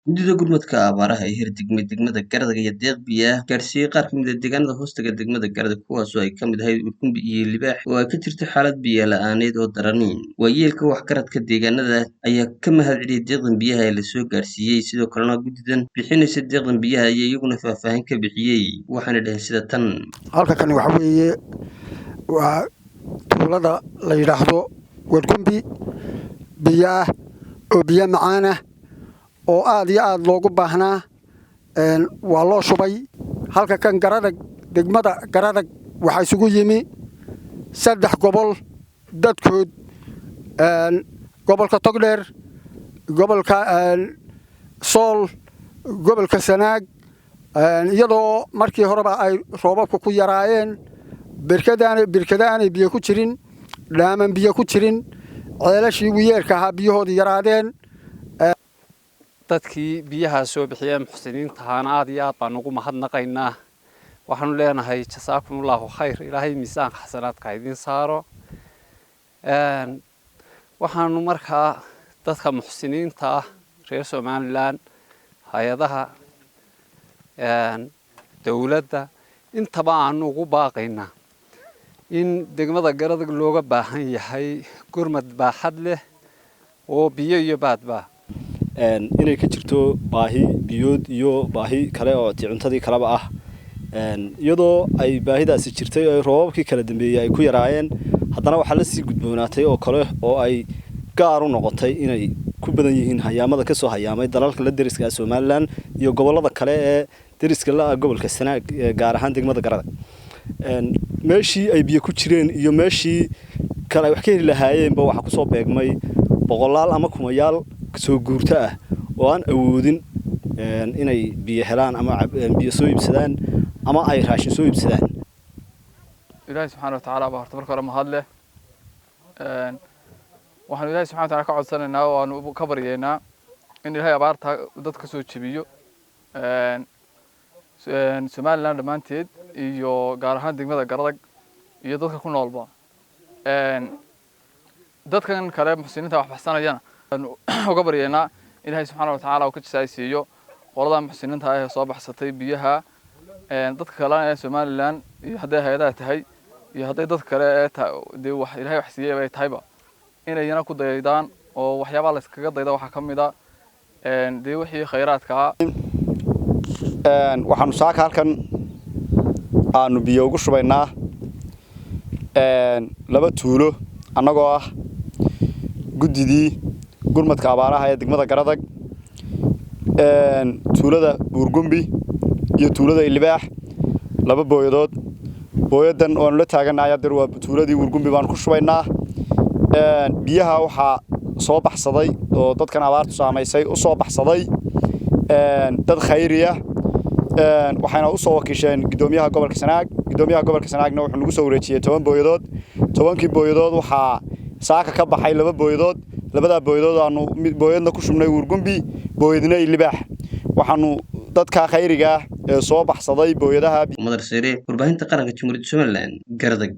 Guddida gurmadka abaaraha ee heer degmada Garadagh iyo deeq biyo ah gaarsiiyay qaar ka mid ah deegaanada hoostaga degmada Garadagh kuwaasoo ay ka mid ahayd Ukumbi iyo Libaax oo ay ka jirto xaalad biyo la'aaneed oo daran. Waayeelka waxgaradka deegaanada ayaa ka mahadceliyay deeqdan biyaha ee la soo gaarsiiyay sidoo kalena guddidan bixinaysa deeqdan biyaha ayaa iyaguna faahfaahin ka bixiyay waxaana dhaheen sida tan. halkan waxa weeye waa tuulada la yiraahdo Wargumbi biyo ah oo biyo macaan ah oo aad iyo aad loogu baahnaa waa loo shubay halka kan Garadagh degmada Garadagh waxa isugu yimi 3 gobol dadkood gobolka Togdheer gobolka Sool gobolka Sanaag iyadoo markii horeba ay roobabku ku yaraayeen birkadaana biyo ku jirin dhaaman biyo ku jirin ceelashii wiyeerka ahaa biyahoodii yaraadeen dadkii biyaha soo bixiyay muxsiniinta aad iyo aad baan ugu mahadnaqaynaa waxaanu leenahay jasaakumullahu khayr ilaahay miisaanka xasanaadka idin saaro waxaanu markaa dadka muxsiniinta reer Somaliland hay'adaha dawladda intaba aanu ugu baaqaynaa in degmada Garadagh looga baahan yahay gurmad baaxad leh oo biyo iyo baadba inay ka jirto baahi biyood iyo baahi kale oo cuntadii kalaba ah iyadoo ay baahidaasi jirtay oo roobabkii kala dambeeyay ay ku yaraayeen haddana waxa la sii gudboonaatay oo kale oo ay gaar u noqotay inay ku badan yihiin hayaamada ka soo hayaamay dalalka la deriska Somaliland iyo gobolada kale ee deriska la gobolka Sanaag gaar ahaan degmada Garadagh meeshii ay biyo ku jireen iyo meeshii kale wax ka heli lahaayeenba waxa ku soo beegmay boqolaal ama kumayaal soo guurta ah oo aan awoodin inay biyo helaan ama biyo soo iibsadaan ama ay raashin soo iibsadaan Ilaahay subhanahu wa ta'ala baa horta marka hore mahad leh waxaan Ilaahay subhanahu wa ta'ala ka codsanaynaa oo aan ka baryeynaa in Ilaahay abaarta dadka soo jabiyo Somaliland dhamaanteed iyo gaar ahaan degmada Garadagh iyo dadka ku noolba dadkan kale muxsiniinta wax baxsanayana uga baryeynaa Ilaahay subhanahu wa ta'ala oo ka jisaysiiyo qolada muxsiniinta ah ee soo baxsatay biyaha dadka kale ee Somaliland iyo haday hay'adaha tahay iyo haday dad kale ee wax Ilaahay wax siiyay ay tahayba inayna ku daydaan oo waxyaabo la iskaga dayda waxa kamid ah wixii khayraadka waxaanu saaka halkan aanu biyo ugu shubaynaa laba tuulo annagoo ah guddidii gurmadka abaaraha ee degmada Garadagh tuulada Wargumbi iyo tuulada Libaax laba booyadood booyadan oo la taaganahay adeer waa tuuladii Wargumbi baan ku shubaynaa biyaha waxa soo baxsaday oo dadkan abaartu saameysay u soo baxsaday dad khayriya waxayna u soo wakiisheen gudoomiyaha gobolka Sanaagna wuxuu nagu soo wareejiyay 10 booyadood 10kii booyadood waxa saaka ka baxay laba booyadood labada booyadood aanu mid booyadna ku shubnay Wargumbi booyadna Libaax waxaanu dadka khayriga ee soo baxsaday booyadaha Madar Sare warbaahinta qaranka Jamhuuriyadda Somaliland Garadagh.